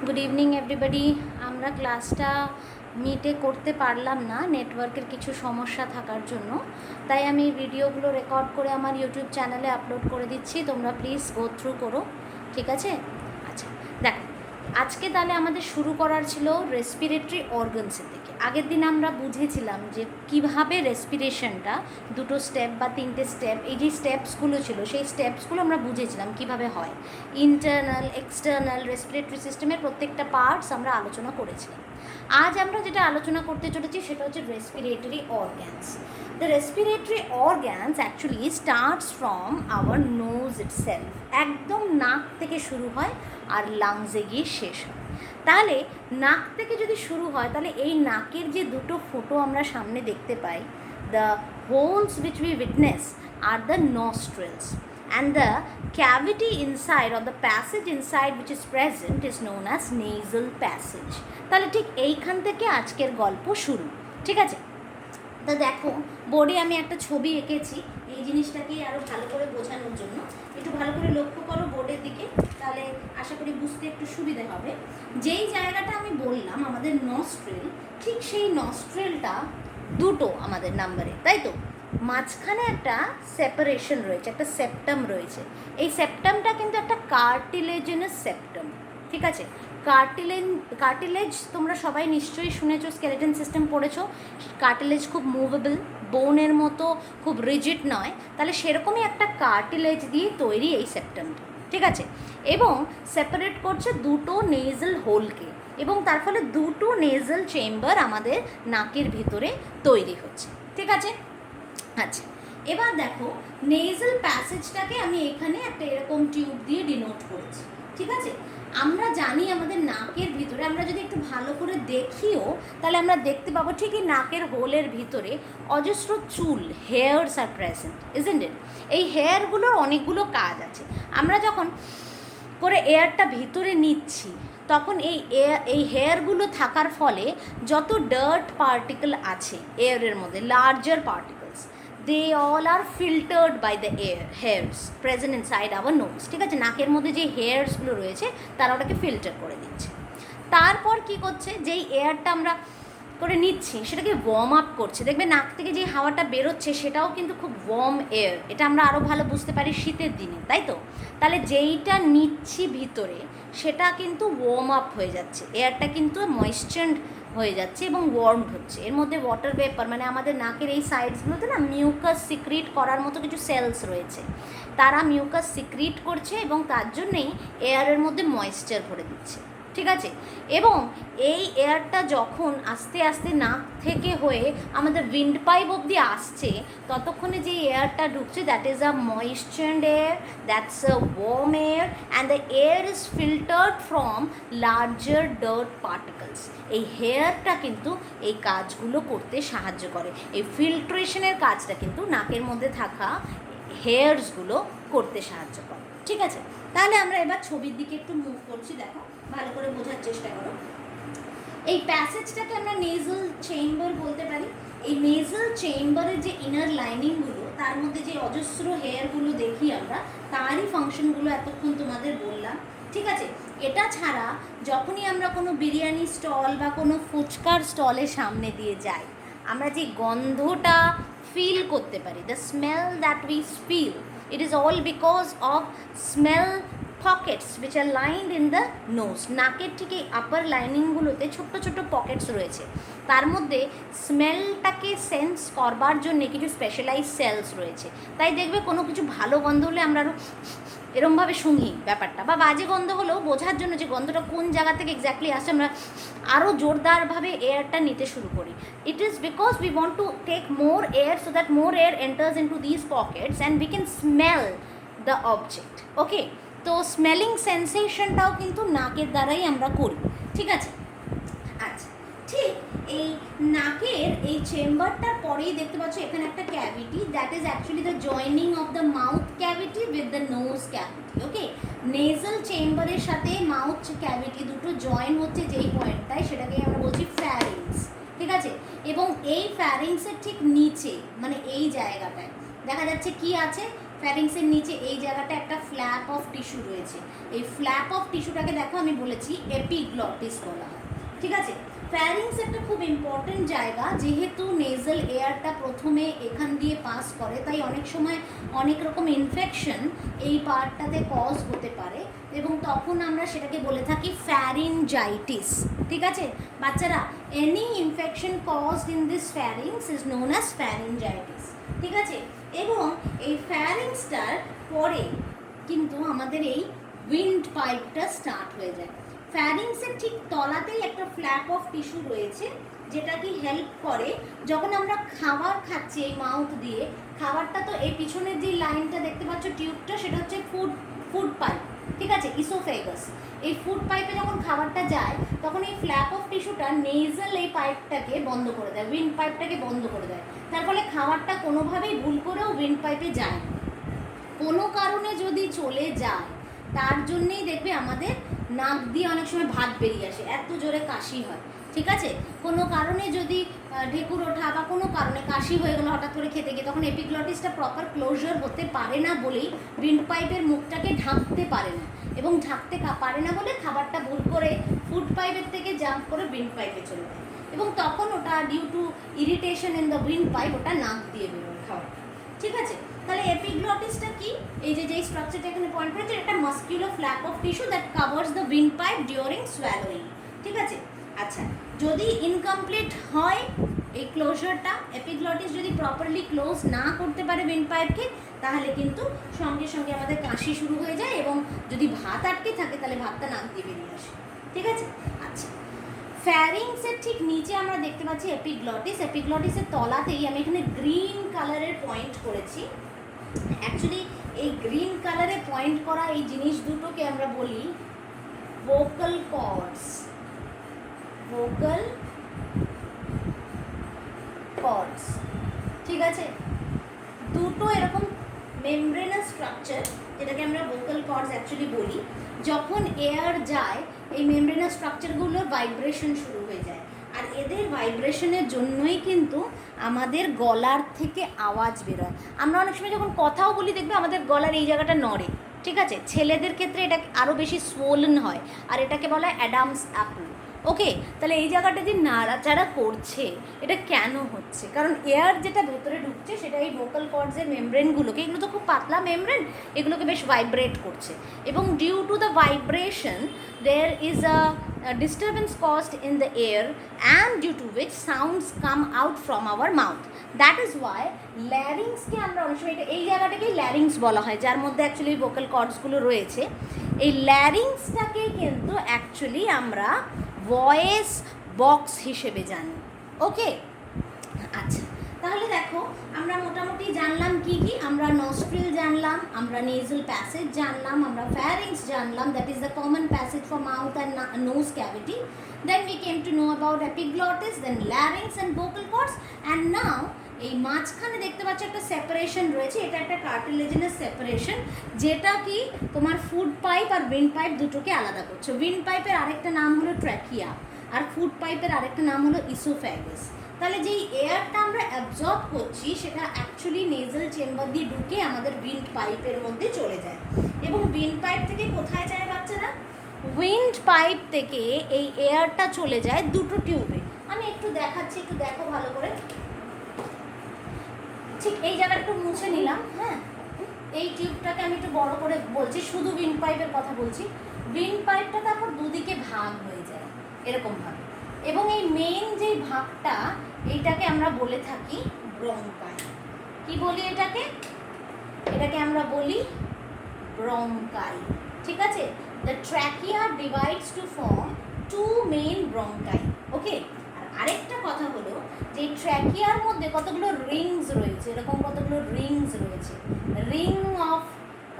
Good evening everybody. আমরা ক্লাসটা মিটে করতে পারলাম না নেটওয়ার্কের কিছু সমস্যা থাকার জন্য, তাই আমি ভিডিওগুলো রেকর্ড করে আমার ইউটিউব চ্যানেলে আপলোড করে দিচ্ছি। তোমরা প্লিজ গো থ্রু করো, ঠিক আছে? আচ্ছা, দেখো, আজকে তাহলে আমাদের শুরু করার ছিল রেসপিরেটরি অর্গানসের দিকে। আগের দিন আমরা বুঝেছিলাম যে কিভাবে রেসপিরেশনটা দুটো স্টেপ বা তিনটে স্টেপ, এই যে স্টেপসগুলো ছিল সেই স্টেপসগুলো আমরা বুঝেছিলাম কিভাবে হয়। ইন্টারনাল, এক্সটার্নাল রেসপিরেটরি সিস্টেমের প্রত্যেকটা পার্টস আমরা আলোচনা করেছিলাম। আজ আমরা যেটা আলোচনা করতে চলেছি সেটা হচ্ছে respiratory organs. The respiratory organs actually starts from our nose itself. একদম নাক থেকে শুরু হয় আর লাংসে গিয়ে শেষ হয়। তাহলে নাক থেকে যদি শুরু হয় তাহলে এই নাকের যে দুটো ফোঁটো আমরা সামনে দেখতে পাই, the holes which we witness are the nostrils, and the cavity inside or the passage inside which is present is known as nasal passage. তাহলে ঠিক এইখান থেকে আজকের গল্প শুরু, ঠিক আছে? তা দেখো, বোর্ডে আমি একটা ছবি এঁকেছি এই জিনিসটাকে আরও ভালো করে বোঝানোর জন্য। একটু ভালো করে লক্ষ্য করো বোর্ডের দিকে, তাহলে আশা করি বুঝতে একটু সুবিধা হবে। যেই জায়গাটা আমি বললাম আমাদের নস্ট্রেল, ঠিক সেই নস্ট্রেলটা দুটো আমাদের নাম্বারে, তাই তো? মাঝখানে একটা সেপারেশন রয়েছে, একটা সেপ্টাম রয়েছে। এই সেপ্টামটা কিন্তু একটা কার্টিলেজিনাস সেপ্টাম, ঠিক আছে? কার্টিলেজ তোমরা সবাই নিশ্চয়ই শুনেছো, স্কেলেটন সিস্টেম পড়েছো। কার্টিলেজ খুব মুভেবল, বোনের মতো খুব রিজিড নয়। তাহলে সেরকমই একটা কার্টিলেজ দিয়ে তৈরি এই সেপ্টামটা, ঠিক আছে? এবং সেপারেট করছে দুটো নেজাল হোলকে, এবং তার ফলে দুটো নেজাল চেম্বার আমাদের নাকের ভিতরে তৈরি হচ্ছে, ঠিক আছে? আচ্ছা, এবার দেখো, নেজাল প্যাসেজটাকে আমি এখানে একটা এরকম টিউব দিয়ে ডিনোট করেছি, ঠিক আছে? আমরা জানি আমাদের নাকের ভিতরে, আমরা যদি একটু ভালো করে দেখিও তাহলে আমরা দেখতে পাবো ঠিকই নাকের হোলের ভিতরে অজস্র চুল, hairs are present, isn't it? এই হেয়ারগুলোর অনেকগুলো কাজ আছে। আমরা যখন করে এয়ারটা ভিতরে নিচ্ছি তখন এই হেয়ারগুলো থাকার ফলে যত ডার্ট পার্টিকেল আছে এয়ারের মধ্যে, larger particles, they all are filtered by the hairs present inside our nose, ঠিক আছে? নাকের মধ্যে যে হেয়ারসগুলো রয়েছে তারা ওটাকে ফিল্টার করে দিচ্ছে। তারপর কি করছে, যেই এয়ারটা আমরা করে নিচ্ছি সেটাকে ওয়ার্ম আপ করছে। দেখবে নাক থেকে যে হাওয়াটা বেরোচ্ছে সেটাও কিন্তু খুব ওয়ার্ম এয়ার। এটা আমরা আরও ভালো বুঝতে পারি শীতের দিনে, তাই তো? তাহলে যেইটা নিচ্ছি ভিতরে সেটা কিন্তু ওয়ার্ম আপ হয়ে যাচ্ছে, এয়ারটা কিন্তু ময়েশ্চার্ড হয়ে যাচ্ছে এবং ওয়ার্ম হচ্ছে। এর মধ্যে ওয়াটার ভেপার, মানে আমাদের নাকের এই সাইডসগুলোতে না মিউকাস সিক্রিট করার মতো কিছু সেলস রয়েছে, তারা মিউকাস সিক্রিট করছে এবং তার জন্যেই এয়ারের মধ্যে ময়েশ্চার ভরে দিচ্ছে, ঠিক আছে? এবং এই এয়ারটা যখন আস্তে আস্তে নাক থেকে হয়ে আমাদের উইন্ড পাইপ অবধি আসছে, ততক্ষণে যে এয়ারটা ঢুকছে that is a moisturised air, that's a warm air, and the air is filtered from larger dirt particles. এই হেয়ারটা কিন্তু এই কাজগুলো করতে সাহায্য করে। এই ফিল্ট্রেশনের কাজটা কিন্তু নাকের মধ্যে থাকা হেয়ারসগুলো করতে সাহায্য করে, ঠিক আছে? তাহলে আমরা এবার ছবির দিকে একটু মুভ করছি, দেখো ভালো করে বোঝার চেষ্টা করো। এই প্যাসেজটাকে আমরা নেজাল চেম্বার বলতে পারি। এই নেজাল চেম্বারের যে ইনার লাইনিংগুলো, তার মধ্যে যে অজস্র হেয়ারগুলো দেখি আমরা, তারই ফাংশনগুলো এতক্ষণ তোমাদের বললাম, ঠিক আছে? এটা ছাড়া যখনই আমরা কোনো বিরিয়ানি স্টল বা কোনো ফুচকার স্টলের সামনে দিয়ে যাই, আমরা যে গন্ধটা ফিল করতে পারি, the smell that we feel, it is all because of smell pockets which are lined in the nose. নাকের ঠিক এই আপার লাইনিংগুলোতে ছোট্ট ছোট্ট পকেটস রয়েছে, তার মধ্যে স্মেলটাকে সেন্স করবার জন্য কিছু স্পেশালাইজ সেলস রয়েছে। তাই দেখবে কোনো কিছু ভালো গন্ধ হলে আমরা আরও এরমভাবে শুঙি ব্যাপারটা, বা বাজে গন্ধ হলেও বোঝার জন্য যে গন্ধটা কোন জায়গা থেকে এক্স্যাক্টলি আসছে আমরা আরও জোরদারভাবে এয়ারটা নিতে শুরু করি। It is because we want to take more air so that more air enters into this pockets and we can smell the object, okay? তো স্মেলিং সেন্সেশনটাও কিন্তু নাকের দ্বারাই আমরা করি, ঠিক আছে? আচ্ছা, ঠিক এই নাকের এই চেম্বারটার পরেই দেখতে পাচ্ছ এখানে একটা cavity, that is actually the joining of the mouth cavity with the nose cavity, okay? Nasal চেম্বারের সাথে মাউথ ক্যাভিটি দুটো জয়েন হচ্ছে যেই পয়েন্টটায়, সেটাকে আমরা বলছি ফ্যারিংস, ঠিক আছে? এবং এই ফ্যারিংসের ঠিক নিচে, মানে এই জায়গাটায় দেখা যাচ্ছে কি আছে, ফ্যারিংসের নিচে এই জায়গাটা একটা ফ্ল্যাপ অফ টিস্যু রয়েছে। এই ফ্ল্যাপ অফ টিস্যুটাকে দেখো আমি বলেছি এপিগ্লটিস বলা হয়, ঠিক আছে। ফ্যারিংস একটা খুব ইম্পর্টেন্ট জায়গা, যেহেতু নেজাল এয়ারটা প্রথমে এখান দিয়ে পাস করে, তাই অনেক সময় অনেক রকম ইনফেকশন এই পার্টটাতে কজ হতে পারে, এবং তখন আমরা সেটাকে বলে থাকি ফ্যারিনজাইটিস, ঠিক আছে বাচ্চারা। Any infection caused in this ফ্যারিংস is known as pharyngitis, ঠিক আছে। এবং এই ফ্যারিংসটার পরে কিন্তু আমাদের এই উইন্ড পাইপটা স্টার্ট হয়ে যায়। ফ্যারিংসের ঠিক তলাতেই একটা ফ্ল্যাপ অফ টিস্যু রয়েছে, যেটা কি হেল্প করে যখন আমরা খাবার খাচ্ছি এই মাউথ দিয়ে। খাবারটা তো এই পিছনের যে লাইনটা দেখতে পাচ্ছ টিউবটা, সেটা হচ্ছে ফুড পাইপ, ঠিক আছে, ইসোফেগাস। এই ফুড পাইপে যখন খাবারটা যায় তখন এই ফ্ল্যাপ অফ টিস্যুটা নেজাল এই পাইপটাকে বন্ধ করে দেয়, উইন্ড পাইপটাকে বন্ধ করে দেয়। তার ফলে খাবারটা কোনোভাবেই ভুল করেও উইন্ড পাইপে যায় না। কোনো কারণে যদি চলে যায়, তার জন্যেই দেখবে আমাদের নাক দিয়ে অনেক সময় ভাত বেরিয়ে আসে, এত জোরে কাশি হয়, ঠিক আছে। কোনো কারণে যদি ঢেকুর ওঠা বা কোনো কারণে কাশি হয়ে গেলো হঠাৎ করে খেতে গিয়ে, তখন এপিগ্লটিসটা প্রপার ক্লোজার হতে পারে না বলেই উইন্ড পাইপের মুখটাকে ঢাকতে পারে না, এবং ঢাকতে পারে না বলে খাবারটা ভুল করে ফুড পাইপের থেকে জাম্প করে উইন্ড পাইপে চলে যায়, এবং তখন ওটা due to irritation in the wind pipe ওটা নাক দিয়ে বেরোয় খাবারটা, ঠিক আছে। তাহলে এপিগ্লটিসটা কি? এই যে স্ট্রাকচারটা এখানে পয়েন্ট করেছে, এটা muscular flap of tissue that covers the wind pipe during swallowing, ঠিক আছে। আচ্ছা, যদি ইনকমপ্লিট হয় এই ক্লোজারটা, এপিগ্লটিস যদি প্রপারলি ক্লোজ না করতে পারে উইন্ড পাইপকে, তাহলে কিন্তু সঙ্গে সঙ্গে আমাদের কাশি শুরু হয়ে যায়, এবং যদি ভাত আটকে থাকে তাহলে ভাতটা নাক দিয়ে বেরিয়ে আসে, ঠিক আছে। আচ্ছা, ফ্যারিংসের ঠিক নিচে আমরা দেখতে পাচ্ছি এপিগ্লটিস। এপিগ্লটিসের তলাতেই আমি এখানে গ্রিন কালারের পয়েন্ট করেছি। অ্যাকচুয়ালি এই গ্রিন কালারে পয়েন্ট করা এই জিনিস দুটোকে আমরা বলি ভোকাল কর্ডস, ভোকাল কর্ডস, ঠিক আছে। দুটো এরকম মেমব্রেনাস স্ট্রাকচার, যেটাকে আমরা ভোকাল কর্ডস অ্যাকচুয়ালি বলি। যখন এয়ার যায় এই মেমব্রেনাস স্ট্রাকচারগুলোর ভাইব্রেশন শুরু হয়ে যায়, আর এদের ভাইব্রেশনের জন্যই কিন্তু আমাদের গলার থেকে আওয়াজ বেরোয়। আমরা অনেক সময় যখন কথাও বলি দেখবে আমাদের গলার এই জায়গাটা নড়ে, ঠিক আছে। ছেলেদের ক্ষেত্রে এটা আরও বেশি সোলেন হয়, আর এটাকে বলা হয় অ্যাডামস অ্যাপল, ওকে। তাহলে এই জায়গাটা যে নাড়াচাড়া করছে, এটা কেন হচ্ছে? কারণ এয়ার যেটা ভেতরে ঢুকছে সেটা এই ভোকাল কর্ডসের মেমব্রেনগুলোকে, এগুলো তো খুব পাতলা মেমব্রেন, এগুলোকে বেশ ভাইব্রেট করছে, এবং due to the vibration there is a disturbance caused in the air, and due to which sounds come out from our mouth. That is why larynx কে আমরা অনেক সময় এই জায়গাটাকেই larynx বলা হয়, যার মধ্যে অ্যাকচুয়ালি ভোকাল কর্ডসগুলো রয়েছে। এই larynxটাকে কিন্তু অ্যাকচুয়ালি আমরা ভয়েস বক্স হিসেবে জানি, ওকে। আচ্ছা, তাহলে দেখো আমরা মোটামুটি জানলাম কি কি। আমরা নস্ট্রিল জানলাম, আমরা নেজাল প্যাসেজ জানলাম, আমরা ফ্যারিংস জানলাম, that is the common passage for mouth and nose cavity. Then we came to know about epiglottis, then larynx and vocal cords, and now এই মাঝখানে দেখতে পাচ্ছ একটা সেপারেশন রয়েছে, এটা একটা কার্টিলেজিনাস সেপারেশন, যেটা কি তোমার ফুড পাইপ আর উইন্ড পাইপ দুটোকে আলাদা করছে। উইন্ড পাইপের আরেকটা নাম হলো ট্র্যাকিয়া, আর ফুড পাইপের আরেকটা নাম হলো ইসোফ্যাগাস। তাহলে যেই এয়ারটা আমরা অ্যাবজর্ব করছি সেটা অ্যাকচুয়ালি নেজাল চেম্বার দিয়ে ঢুকে আমাদের উইন্ড পাইপের মধ্যে চলে যায়, এবং উইন্ড পাইপ থেকে কোথায় যায় বাচ্চারা? উইন্ড পাইপ থেকে এই এয়ারটা চলে যায় দুটো টিউবে। আমি একটু দেখাচ্ছি, একটু দেখো ভালো করে। ঠিক এই জায়গাটা একটু মুছে নিলাম, হ্যাঁ। এই টিউবটাকে আমি একটু বড় করে বলছি, শুধু উইন্ড পাইপের কথা বলছি। উইন্ড পাইপটা তারপর দুদিকে ভাগ হয়ে যায় এরকমভাবে, এবং এই মেইন যে ভাগটা এইটাকে আমরা বলে থাকি ব্রঙ্কাই। কি বলি এটাকে? এটাকে আমরা বলি ব্রঙ্কাই, ঠিক আছে। The trachea divides to form two main bronchi, okay. আর আরেকটা কথা হলো যে ট্র্যাকিয়ার মধ্যে কতগুলো রিংস রয়েছে, এরকম কতগুলো রিংস রয়েছে। রিং অফ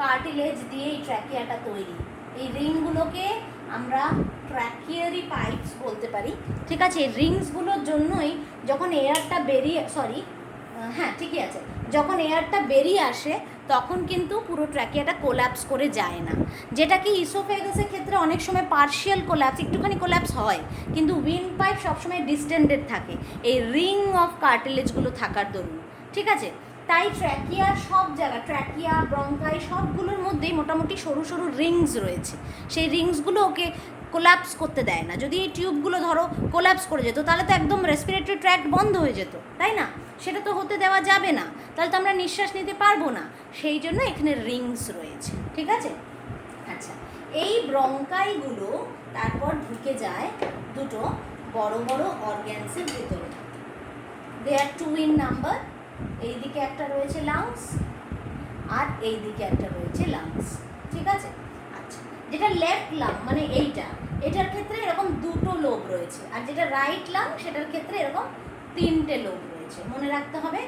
কার্টিলেজ দিয়ে এই ট্র্যাকিয়াটা তৈরি। এই রিংগুলোকে আমরা ট্র্যাকিয়ারি পাইপস বলতে পারি, ঠিক আছে। এই রিংসগুলোর জন্যই যখন এয়ারটা বেরিয়ে হ্যাঁ ঠিকই আছে, যখন এয়ারটা বেরিয়ে আসে তখন কিন্তু পুরো ট্র্যাকিয়াটা কোল্যাপস করে যায় না, যেটা কি ইসোফেগাসের ক্ষেত্রে অনেক সময় পার্শিয়াল কোল্যাপস, একটুখানি কোল্যাপস হয়, কিন্তু উইন্ড পাইপ সবসময় ডিস্টেন্ডেড থাকে এই রিং অফ কার্টিলেজগুলো থাকার দরুন, ঠিক আছে। তাই ট্র্যাকিয়ার সব জায়গা, ট্র্যাকিয়া, ব্রঙ্কাই সবগুলোর মধ্যেই মোটামুটি সরু সরু রিংস রয়েছে। সেই রিংসগুলো ওকে কোলাপস করতে দেয় না। যদি এই টিউবগুলো ধরো কোলাপস করে যেত তাহলে তো একদম রেসপিরেটরি ট্র্যাক্ট বন্ধ হয়ে যেত, তাই না? সেটা তো হতে দেওয়া যাবে না, তাহলে তো আমরা নিঃশ্বাস নিতে পারবো না। সেই জন্য এখানে রিংস রয়েছে, ঠিক আছে? আচ্ছা, এই ব্রঙ্কাইগুলো তারপর ঢুকে যায় দুটো বড় বড় অর্গ্যানসের ভেতরে। দে আর 2 in নাম্বার। এই দিকে একটা রয়েছে লাংস আর এই দিকে একটা রয়েছে লাংস, ঠিক আছে? আচ্ছা, যেটা লেফট লাং মানে এটার ক্ষেত্রে এরকম দুটো লোব রয়েছে, আর যেটা রাইট লাং সেটার ক্ষেত্রে এরকম 3টে লোব রয়েছে। মনে রাখতে হবে,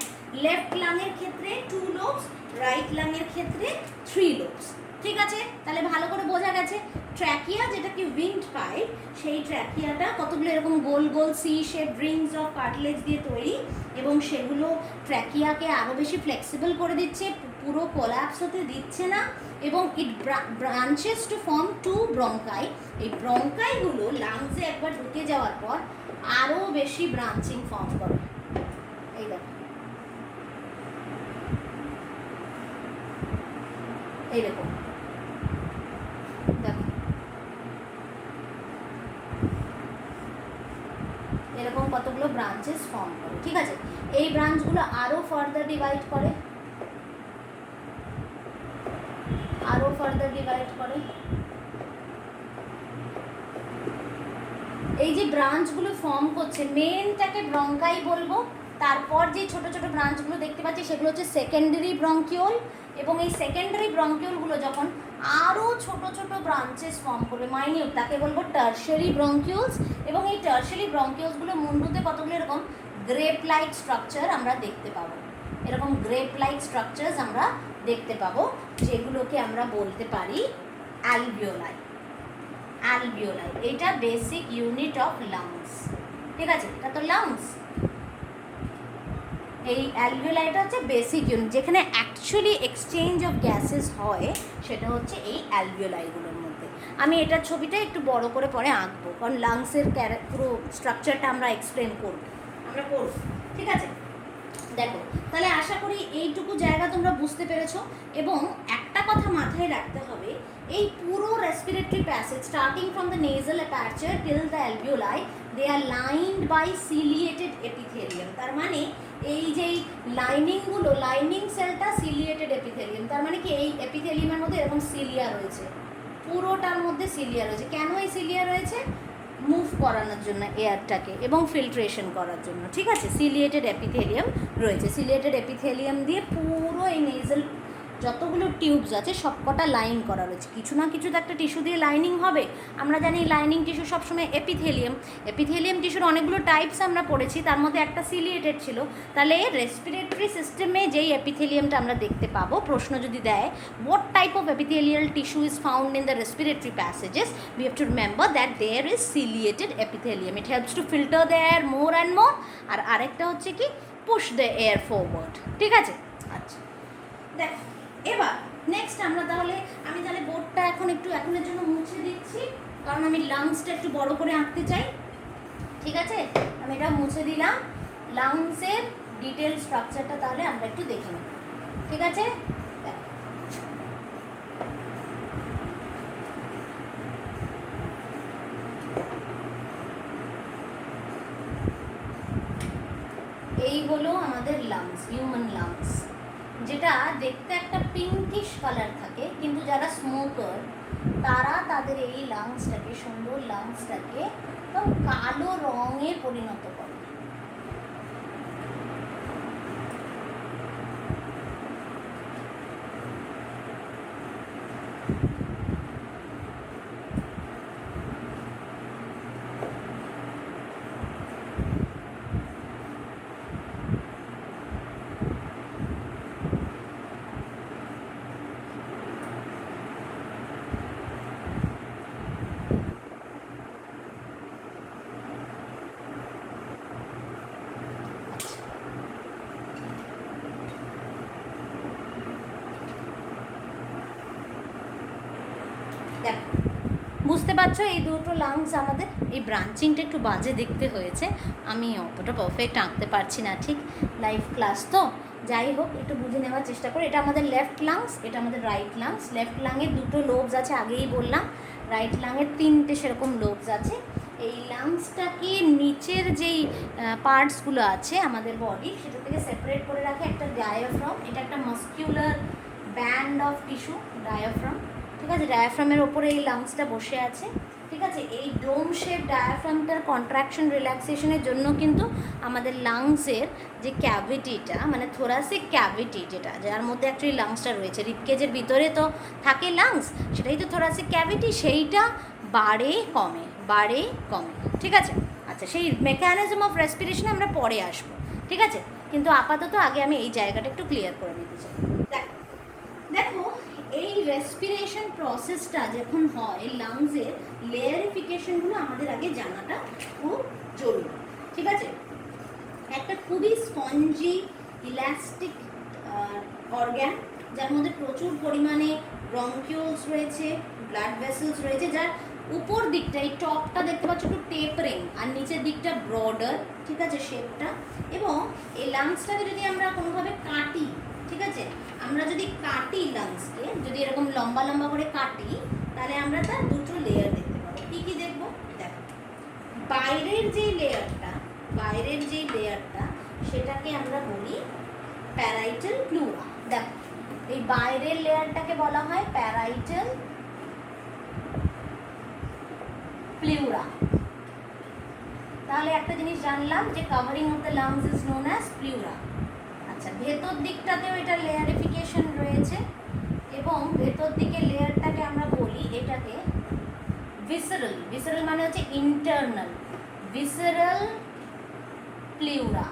লেফট লাংয়ের ক্ষেত্রে 2 লোবস, রাইট লাংয়ের ক্ষেত্রে 3 লোবস, ঠিক আছে? তাহলে ভালো করে বোঝা গেছে। ট্র্যাকিয়া, যেটাকে উইংড পাইপ, সেই ট্র্যাকিয়াটা কতগুলো এরকম গোল গোল C shape rings of cartilage দিয়ে তৈরি, এবং সেগুলো ট্র্যাকিয়াকে আরও বেশি ফ্লেক্সিবল করে দিচ্ছে, পুরো কোলাপস হতে দিচ্ছে না, এবং ইট ব্রাঞ্চেস টু ফর্ম 2 ব্রঙ্কাই। এই ব্রঙ্কাইগুলো লাংসে একবার ঢুকে যাওয়ার পর আরও বেশি ব্রাঞ্চিং ফর্ম করে। এই দেখো, এই দেখো, এরকম কতগুলো ব্রাঞ্চেস ফর্ম করে, ঠিক আছে? এই ব্রাঞ্চগুলো আরও ফার্দার ডিভাইড করে, এই যে ব্রাঞ্চগুলো ফর্ম করছে, মেনটাকে ব্রঙ্কাই বলবো। তারপর যে ছোট ছোট ব্রাঞ্চগুলো দেখতে পাচ্ছি সেগুলো হচ্ছে সেকেন্ডারি ব্রঙ্কিওল, এবং এই সেকেন্ডারি ব্রঙ্কিওলগুলো যখন আরও ছোট ছোট ব্রাঞ্চেস ফর্ম করবে, মাইনিউট, তাকে বলবো টার্শারি ব্রঙ্কিওলস। এবং এই টার্শারি ব্রঙ্কিওলসগুলো মুন্ডুতে কতগুলো এরকম গ্রেপ লাইক স্ট্রাকচার আমরা দেখতে পাবো, এরকম গ্রেপ লাইক স্ট্রাকচারস আমরা দেখতে পাবো, যেগুলোকে আমরা বলতে পারি অ্যালভিওলাই। এটা বেসিক ইউনিট অফ লাংস, ঠিক আছে? এটা তো লাংস। এই অ্যালভিওলাইটা হচ্ছে বেসিক ইউনিট, যেখানে অ্যাকচুয়ালি এক্সচেঞ্জ অফ গ্যাসেস হয়, সেটা হচ্ছে এই অ্যালভিওলাইগুলোর মধ্যে। আমি এটার ছবিটা একটু বড় করে পরে আঁকবো, কারণ লাংসের পুরো স্ট্রাকচারটা আমরা এক্সপ্লেন করব, ঠিক আছে? দেখো, তাহলে আশা করি এইটুকু জায়গা তোমরা বুঝতে পেরেছো। এবং একটা কথা মাথায় রাখতে হবে, এই পুরো respiratory passage starting from the nasal aperture till the alveoli, they are lined by ciliated epithelium. তার মানে এই যে লাইনিংগুলো, লাইনিং সেলটা সিলিয়েটেড এপিথেলিয়াম, তার মানে কি এই এপিথেলিয়ামের মধ্যে এরকম সিলিয়া রয়েছে, পুরোটার মধ্যে সিলিয়া রয়েছে। কেন এই সিলিয়া রয়েছে? মুভ করানোর জন্য এয়ারটাকে, এবং ফিল্ট্রেশন করার জন্য, ঠিক আছে? সিলিয়েটেড এপিথেলিয়াম রয়েছে। সিলিয়েটেড এপিথেলিয়াম দিয়ে পুরো এই নেজাল যতগুলো টিউবস আছে সবকটা লাইন করা রয়েছে। কিছু না কিছু তো একটা টিস্যু দিয়ে লাইনিং হবে। আমরা জানি লাইনিং টিস্যু সবসময় এপিথেলিয়াম টিস্যুর অনেকগুলো টাইপস আমরা পড়েছি, তার মধ্যে একটা সিলিয়েটেড ছিল। তাহলে রেসপিরেটরি সিস্টেমে যেই এপিথেলিয়ামটা আমরা দেখতে পাবো, প্রশ্ন যদি দেয় what type of epithelial tissue is found in the respiratory passages, we have to remember that there is ciliated epithelium. It helps to filter the air more and more. আর আরেকটা হচ্ছে কি, পুশ দ্য এয়ার ফরওয়ার্ড, ঠিক আছে? আচ্ছা, দেখ এবার next আমরা আমি তাহলে বোর্ডটা এখনের জন্য মুছে দিচ্ছি, কারণ আমি লাংসটা একটু বড় করে আঁকতে চাই, ঠিক আছে? আমি এটা মুছে দিলাম। লাংসের ডিটেল স্ট্রাকচারটা তাহলে আমরা একটু দেখে নেব, ঠিক আছে? এই হলো আমাদের লাংস, হিউম্যান লাংস, যেটা দেখতে একটা পিঙ্কিশ কালার থাকে, কিন্তু যারা স্মোকার তারা তাদের এই লাংসটাকে, সুন্দর লাংসটাকে কালো রঙে পরিণত করে। বুঝতে পাচ্ছ এই দুটো লাংস আমাদের। এই ব্রাঞ্চিংটা একটু বাজে দেখতে হয়েছে, আমি অতটা পারফেক্ট আঁকতে পারছি না ঠিক, লাইভ ক্লাস তো। যাই হোক, একটু বুঝে নেওয়ার চেষ্টা করি। এটা আমাদের লেফট লাংস, এটা আমাদের রাইট লাংস। লেফট লাংয়ের দুটো লোবস আছে, আগেই বললাম। রাইট লাংয়ের তিনটে সেরকম লোবস আছে। এই লাংসটাকে নিচের যেই পার্টসগুলো আছে আমাদের বডি, সেটা থেকে সেপারেট করে রাখে একটা ডায়াফ্রাম। এটা একটা muscular band of tissue, diaphragm. ঠিক আছে, ডায়াফ্রামের ওপরে এই লাংসটা বসে আছে। ঠিক আছে, এই ডোম শেপ ডায়াফ্রামটার কন্ট্রাকশন রিল্যাক্সেশনের জন্য কিন্তু আমাদের লাংসের যে ক্যাভিটিটা, মানে থোরাসিক ক্যাভিটি, যেটা যার মধ্যে অ্যাকচুয়ালি লাংসটা রয়েছে, রিবকেজের ভিতরে তো থাকে লাংস, সেটাই তো থোরাসিক ক্যাভিটি, সেইটা বাড়ে কমে, বাড়ে কমে। ঠিক আছে, আচ্ছা, সেই মেকানিজম অফ রেসপিরেশনে আমরা পরে আসবো। ঠিক আছে, কিন্তু আপাতত আগে আমি এই জায়গাটা একটু ক্লিয়ার করে নিতে চাই। দেখো, এই রেসপিরেশন প্রসেসটা যখন হয়, লাংসের লেয়ারিফিকেশনগুলো আমাদের আগে জানাটা খুব জরুরি। ঠিক আছে, একটা খুবই স্পঞ্জি ইলাস্টিক অর্গ্যান, যার মধ্যে প্রচুর পরিমাণে ব্রঙ্কিউলস রয়েছে, ব্লাড ভেসেলস রয়েছে, যার উপর দিকটা, এই টপটা দেখতে পাচ্ছ একটু টেপারিং, আর নিচের দিকটা ব্রডার। ঠিক আছে, শেপটা। এবং এই লাংসটাকে যদি আমরা কোনোভাবে কাটি, ঠিক আছে, আমরা যদি কাটি লাংসকে, যদি এরকম লম্বা লম্বা করে কাটি, তাহলে আমরা তার দুটো লেয়ার দেখতে পাবো। কী কী দেখবো? দেখো, বাইরের যেই লেয়ারটা, বাইরের যেই লেয়ারটা, সেটাকে আমরা বলি প্যারাইটাল প্লুরা। দেখো, এই বাইরের লেয়ারটাকে বলা হয় প্যারাইটাল প্লুরা। তাহলে একটা জিনিস জানলাম যে covering of the lungs is known as pleura. আচ্ছা, ভেতর দিকটাতেও এটা লেয়ারিফিকেশন রয়েছে, এবং ভেতর দিকের লেয়ারটাকে আমরা বলি এটাকে ভিসেরাল। ভিসেরাল মানে হচ্ছে ইন্টারনাল, ভিসেরাল প্লিউরা।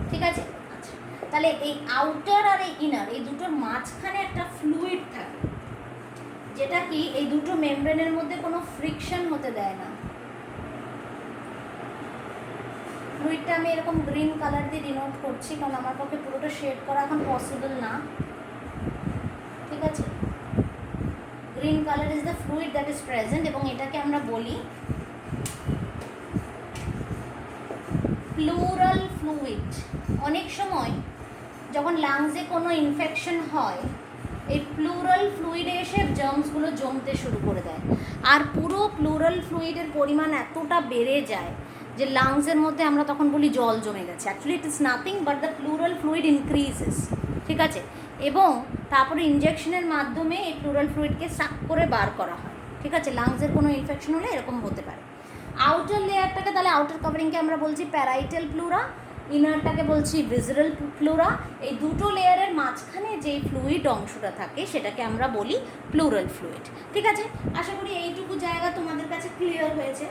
ঠিক আছে, আচ্ছা, তাহলে এই আউটার আর এই ইনার, এই দুটোর মাঝখানে একটা ফ্লুইড থাকে, যেটা কি এই দুটো মেমব্রেনের মধ্যে কোনো ফ্রিকশন হতে দেয় না। ফ্লুইডটা আমি এরকম গ্রিন কালার দিয়ে ডিনোট করছি, কারণ আমার পক্ষে পুরোটা শেড করা এখন পসিবল না। ঠিক আছে, green colour is the fluid that is present, এবং এটাকে আমরা বলি প্লুরাল ফ্লুইড। অনেক সময় যখন লাংসে কোনো ইনফেকশন হয়, এই প্লুরাল ফ্লুইডে এসে জার্মসগুলো জমতে শুরু করে দেয়, আর পুরো প্লুরাল ফ্লুইডের পরিমাণ এতটা বেড়ে যায় যে লাংসের মধ্যে আমরা তখন বলি জল জমে গেছে। Actually it is nothing but the plural fluid increases. ঠিক আছে, এবং তারপরে ইনজেকশনের মাধ্যমে এই প্লুরাল ফ্লুইডকে সাক করে বার করা হয়। ঠিক আছে, লাংসের কোনো ইনফেকশন হলে এরকম হতে পারে। আউটার লেয়ারটাকে, তাহলে আউটার কভারিংকে আমরা বলছি প্যারাইটাল প্লুরা, ইনারটাকে বলছি ভিসেরাল প্লুরা। এই দুটো লেয়ারের মাঝখানে যেই ফ্লুইড অংশটা থাকে সেটাকে আমরা বলি প্লুরাল ফ্লুইড। ঠিক আছে, আশা করি এইটুকু জায়গা তোমাদের কাছে ক্লিয়ার হয়েছে।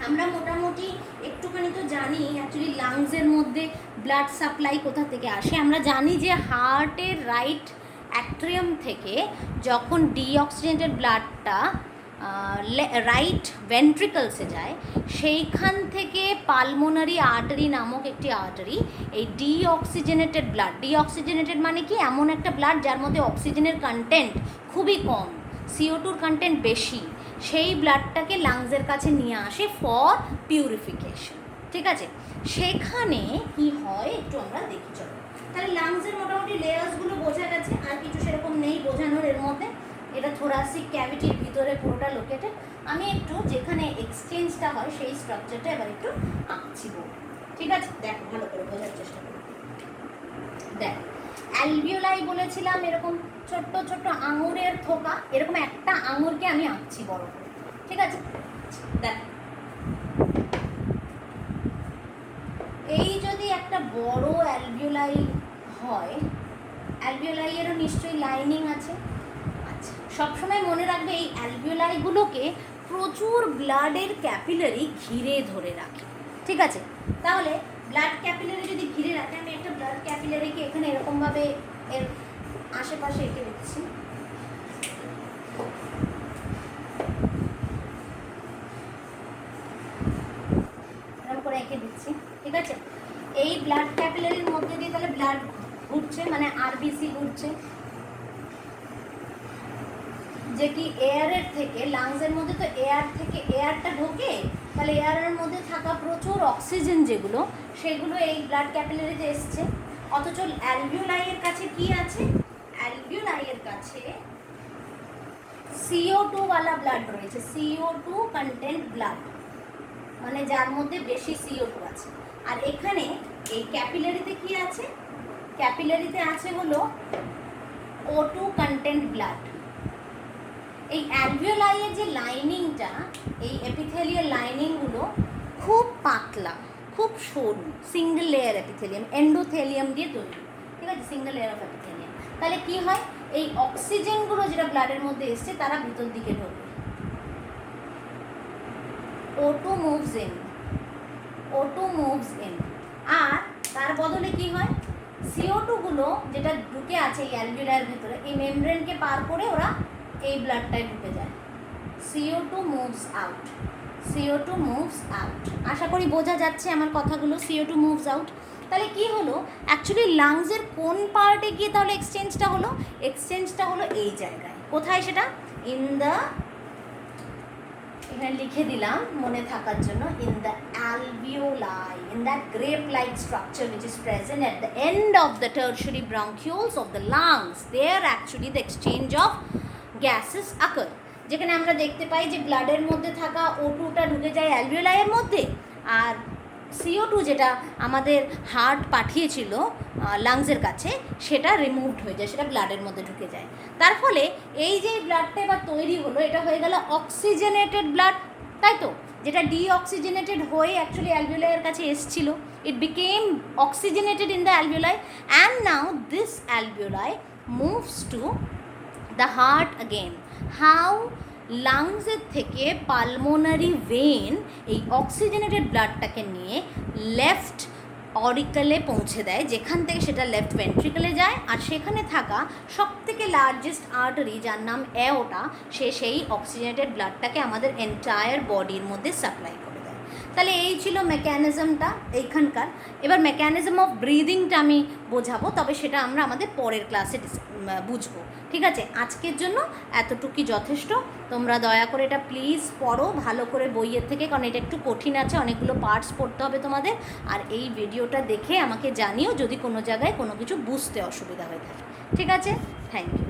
আমরা মোটামুটি একটুখানি তো জানি অ্যাকচুয়ালি লাংসের মধ্যে ব্লাড সাপ্লাই কোথা থেকে আসে। আমরা জানি যে হার্টের রাইট অ্যাট্রিয়াম থেকে যখন ডিঅক্সিজেনেটেড ব্লাডটা রাইট ভেন্ট্রিকলসে যায়, সেইখান থেকে পালমোনারি আর্টারি নামক একটি আর্টারি, এই ডিঅক্সিজেনেটেড ব্লাড, ডিঅক্সিজেনেটেড মানে কি, এমন একটা ব্লাড যার মধ্যে অক্সিজেনের কন্টেন্ট খুবই কম, CO2 কন্টেন্ট বেশি, সেই ব্লাডটাকে লাংসের কাছে নিয়ে আসে ফর পিউরিফিকেশন। ঠিক আছে, সেখানে কি হয় একটু আমরা দেখি চলো। তাহলে লাংসের মোটামুটি লেয়ার্সগুলো বোঝা গেছে, আর কিছু সেরকম নেই বোঝানোর এর মধ্যে। এটা থোরাসিক ক্যাভিটির ভিতরে পুরোটা লোকেটেড। আমি একটু যেখানে এক্সচেঞ্জটা হয় সেই স্ট্রাকচারটা এবার একটু আঁকছি। ঠিক আছে, দেখো ভালো করে বোঝার চেষ্টা করো। দেখো, অ্যালভিওলাই বলেছিলাম এরকম ছোট্ট ছোট্ট আঙুরের থোকা, এরকম একটা আঙুরকে আমি আঁকছি বড় করে। ঠিক আছে, দেখো, এই যদি একটা বড় অ্যালভিওলাই হয়, অ্যালভিওলাইয়েরও নিশ্চয়ই লাইনিং আছে। আচ্ছা, সবসময় মনে রাখবে এই অ্যালভিওলাইগুলোকে প্রচুর ব্লাডের ক্যাপিলারি ঘিরে ধরে রাখে। ঠিক আছে, তাহলে ব্লাড ক্যাপিলারি যদি ঘিরে রাখে, আমি একটা ব্লাড ক্যাপিলারিকে এখানে এরকমভাবে এর আশেপাশে এঁকে দিচ্ছি। এরকম করে এঁকে দিচ্ছি। ঠিক আছে, এই ব্লাড ক্যাপিলারির মধ্যে দিয়ে তাহলে ব্লাড ঘুরছে, মানে আরবিসি ঘুরছে, যে কি এয়ারের থেকে, লাংসের মধ্যে তো এয়ার থেকে এয়ারটা ঢোকে, তাহলে এয়ারের মধ্যে থাকা প্রচুর অক্সিজেন যেগুলো, সেগুলো এই ব্লাড ক্যাপিলারিতে এসছে। অথচ অ্যালভিওলাইয়ের কাছে কি আছে? অ্যালভিওলাইয়ের কাছে CO2 ওয়ালা ব্লাড রয়েছে, CO2 কন্টেন্ট ব্লাড, মানে যার মধ্যে বেশি CO2 আছে। আর এখানে এই ক্যাপিলারিতে কি আছে? ক্যাপিলারিতে আছে হলো O2 কন্টেন্ট ব্লাড। এই অ্যালভিওলাইয়ের যে লাইনিংটা, এই এপিথেলিয়াল লাইনিংগুলো খুব পাতলা, খুব সরু, সিঙ্গেল লেয়ার এপিথেলিয়াম, এন্ডোথেলিয়াম দিয়ে তৈরি, ঠিক আছে, সিঙ্গেল লেয়ার অফ এপিথেলিয়াম। তাহলে কি হয়, এই অক্সিজেনগুলো যেটা ব্লাডের মধ্যে এসছে তারা ভিতর দিকে ঢোকে, O2 moves in, O2 moves in. আর তার বদলে কি হয়, CO2 গুলো যেটা ঢুকে আছে এই অ্যালভিওলাইয়ের ভিতরে, এই মেমব্রেনকে পার করে ওরা এই ব্লাডটায় ঢুকে যায়। CO2 moves out, CO2 moves out. আশা করি বোঝা যাচ্ছে আমার কথাগুলো, CO2 মুভস আউট। তাহলে কি হলো, অ্যাকচুয়ালি লাংসের কোন পার্টে গিয়ে তাহলে এক্সচেঞ্জটা হলো? এক্সচেঞ্জটা হলো এই জায়গায়। কোথায় সেটা? ইন দ্য, এখানে লিখে দিলাম মনে থাকার জন্য, in the alveoli, in that grape-like structure which is present at the end of the tertiary bronchioles of the lungs, there actually the exchange of gases occur. যেখানে আমরা দেখতে পাই যে ব্লাডের মধ্যে থাকা O2টা ঢুকে যায় অ্যালভিওলাইয়ের মধ্যে, আর CO2 যেটা আমাদের হার্ট পাঠিয়েছিল লাংসের কাছে, সেটা রিমুভড হয়ে যায়, সেটা ব্লাডের মধ্যে ঢুকে যায়। তার ফলে এই যে ব্লাডটা এবার তৈরি হলো, এটা হয়ে গেল অক্সিজেনেটেড ব্লাড, তাই তো? যেটা ডিঅক্সিজেনেটেড হয়ে অ্যাকচুয়ালি অ্যালভিওলাইয়ের কাছে এসেছিল, it became oxygenated in the alveoli, and now this alveoli moves to the heart again. How? লাংসের থেকে পালমোনারি ভেন এই অক্সিজেনেটেড ব্লাডটাকে নিয়ে লেফট অরিকলে পৌঁছে দেয়, যেখান থেকে সেটা লেফট ভেন্ট্রিকলে যায়, আর সেখানে থাকা সবথেকে লার্জেস্ট আর্টারি যার নাম অ্যাওর্টা, সে সেই অক্সিজেনেটেড ব্লাডটাকে আমাদের এন্টায়ার বডির মধ্যে সাপ্লাই করে দেয়। তাহলে এই ছিল মেকানিজমটা এইখানকার। এবার মেকানিজম অফ ব্রিদিংটা আমি বোঝাবো, তবে সেটা আমরা আমাদের পরের ক্লাসে বুঝবো, ঠিক আছে? আজকের জন্য এতটুকুই যথেষ্ট। তোমরা দয়া করে এটা প্লিজ পড়ো ভালো করে বইয়ের থেকে, কারণ এটা একটু কঠিন আছে, অনেকগুলো পার্টস পড়তে হবে তোমাদের। আর এই ভিডিওটা দেখে আমাকে জানিও যদি কোনো জায়গায় কোনো কিছু বুঝতে অসুবিধা হয়ে থাকে, ঠিক আছে? Thank you.